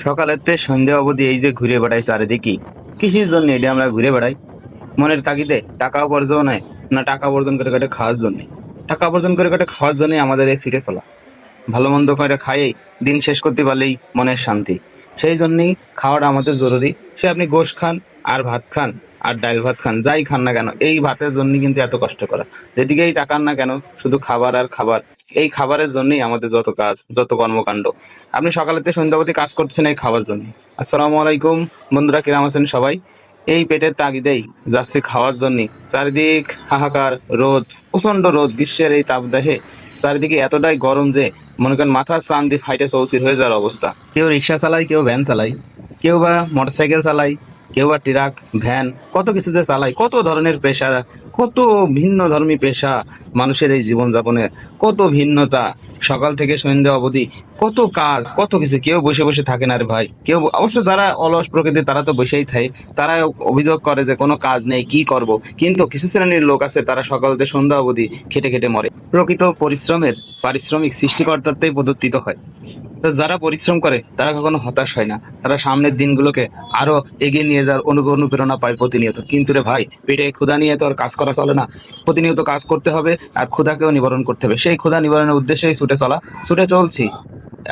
সকালেতে সন্ধ্যা অবধি এই যে ঘুরে বেড়াই চারিদিকে, কিসের জন্য এটা আমরা ঘুরে বেড়াই? মনের তাগিদে? টাকা উপার্জন নয়, না টাকা উপার্জন করে কেটে খাওয়ার জন্য? টাকা উপার্জন করে কেটে খাওয়ার জন্য আমাদের এই সিটে চলা। ভালো মন্দ করে খাইয়েই দিন শেষ করতে পারলেই মনের শান্তি। সেই জন্যই খাওয়াটা আমাদের জরুরি। সে আপনি গোশ খান, আর ভাত খান, আর ডাল ভাত খান, যাই খান না কেন, এই ভাতের জন্য কিন্তু এত কষ্ট করা। যেদিকেই তাকান না কেন, শুধু খাবার আর খাবার। এই খাবারের জন্যই আমাদের যত কাজ, যত কর্মকাণ্ড। আপনি সকালেতে সন্ধ্যাবতী কাজ করছেন এই খাবার জন্য। আসসালামু আলাইকুম বন্ধুরা, কিরাম আছেন সবাই? এই পেটের তাগিদেই যাচ্ছি খাওয়ার জন্য। চারিদিক হাহাকার, রোদ, প্রচন্ড রোদ, গ্রীষ্মের এই তাপদাহে চারিদিকে এতটাই গরম যে মনে করেন মাথার চান দিয়ে ফাইটে চৌচির হয়ে যাওয়ার অবস্থা। কেউ রিক্সা চালায়, কেউ ভ্যান চালায়, কেউ বা মোটরসাইকেল চালায়, কেউ বা ট্রাক, ভ্যান, কত কিছু যে চালায়। কত ধরনের পেশা, কত ভিন্ন ধর্মী পেশা মানুষের এই জীবনযাপনে, কত ভিন্নতা। সকাল থেকে সন্ধ্যা অবধি কত কাজ, কত কিছু। কেউ বসে বসে থাকে না রে ভাই। কেউ অবশ্য যারা অলস প্রকৃতির তারা তো বসেই থাকে। তারা অভিযোগ করে যে কোনো কাজ নেই, কি করব। কিন্তু কিছু শ্রেণীর লোক আছে, তারা সকাল থেকে সন্ধ্যা অবধি খেটে খেটে মরে। প্রকৃত পরিশ্রমের পারিশ্রমিক সৃষ্টিকর্তাতেই প্রদত্তিত হয়। তো যারা পরিশ্রম করে তারা কখনো হতাশ হয় না। তারা সামনের দিনগুলোকে আরো এগিয়ে নিয়ে যাওয়ার অনুপ্রেরণা পায় প্রতিনিয়ত। কিন্তু রে ভাই, পেটে ক্ষুধা নিয়ে তো আর কাজ করা চলে না। প্রতিনিয়ত কাজ করতে হবে, আর ক্ষুধাকেও নিবারণ করতে হবে। সেই ক্ষুধা নিবারণের উদ্দেশ্যেই ছুটে চলছি।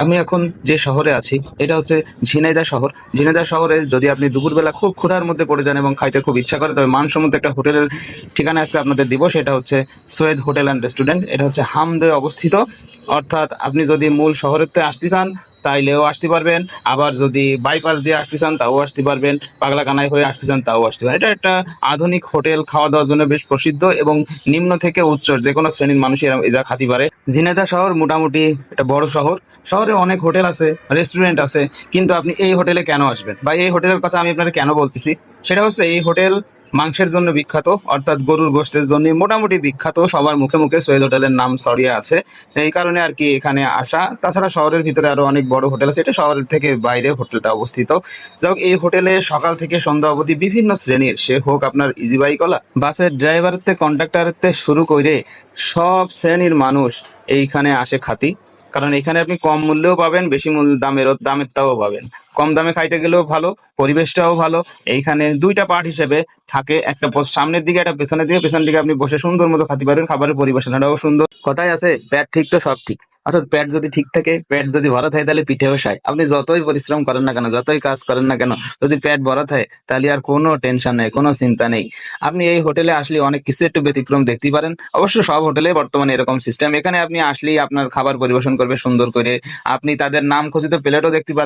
আমি এখন যে শহরে আছি এটা হচ্ছে ঝিনাইদহ শহর। ঝিনাইদহ শহরে যদি আপনি দুপুরবেলা খুব ক্ষুধার মধ্যে পড়ে যান এবং খাইতে খুব ইচ্ছা করে, তবে মানসম্মত একটা হোটেলের ঠিকানা আজকে আপনাদের দিব। সেটা হচ্ছে সৈয়দ হোটেল অ্যান্ড রেস্টুরেন্ট। এটা হচ্ছে হামদয়ে অবস্থিত। অর্থাৎ আপনি যদি মূল শহরেতে আসতে চান তাইলেও আসতে পারবেন, আবার যদি বাইপাস দিয়ে আসতে চান তাও আসতে পারবেন, পাগলাকানাই হয়ে আসতে চান তাও আসতে পারেন। এটা একটা আধুনিক হোটেল, খাওয়া দাওয়ার জন্য বেশ প্রসিদ্ধ এবং নিম্ন থেকে উচ্চ যে কোনো শ্রেণীর মানুষই এই যা খাতে পারে। ঝিনাইদহ শহর মোটামুটি একটা বড় শহর। শহরে অনেক হোটেল আছে, রেস্টুরেন্ট আছে, কিন্তু আপনি এই হোটেলে কেন আসবেন বা এই হোটেলের কথা আমি আপনাকে কেন বলতেছি, সেটা হচ্ছে এই হোটেল মাংসের জন্য বিখ্যাত। অর্থাৎ গরুর গোশতের জন্য মোটামুটি বিখ্যাত। সবার মুখে মুখে সৈয়দ হোটেলের নাম ছড়িয়ে আছে। এই কারণে আর কি এখানে আসা। তাছাড়া শহরের ভিতরে আরো অনেক বড় হোটেল আছে, এটা শহরের থেকে বাইরে হোটেলটা অবস্থিত। যাই হোক, এই হোটেলে সকাল থেকে সন্ধ্যা অবধি বিভিন্ন শ্রেণীর, সে হোক আপনার ইজি বাইকওয়ালা, বাসের ড্রাইভার থেকে কন্ডাক্টর থেকে শুরু করে সব শ্রেণীর মানুষ এইখানে আসে খাতি। কারণ এখানে আপনি কম মূল্যেও পাবেন, বেশি মূল্য দামেরটাও পাবেন। কম দামে খাইতে গেলেও ভালো, পরিবেশটাও ভালো। এইখানে দুইটা পার্ট হিসেবে থাকে, একটা সামনের দিকে, একটা পেছনের দিকে। পেছনের দিকে আপনি বসে সুন্দর মতো খাতে পারবেন, খাবারের পরিবেশনাটাও সুন্দর। কথাই আছে, পেট ঠিক তো সব ঠিক। আচ্ছা, পেট যদি ঠিক থাকে, পেট যদি ভরা থাকে, তাহলে পিঠেও সায়। আপনি যতই পরিশ্রম করেন না কেন, যতই কাজ করেন না কেন, যদি পেট ভরা থাকে তাহলে আর কোনো টেনশন নেই, কোনো চিন্তা নেই। আপনি এই হোটেলে আসলে অনেক কিছু একটু ব্যতিক্রম দেখতে পারেন। অবশ্য সব হোটেলে বর্তমানে এরকম সিস্টেম। এখানে আপনি আসলেই আপনার খাবার পরিবেশন করবে সুন্দর করে। আপনি তাদের নাম খচিত প্লেটও দেখতে পারবেন।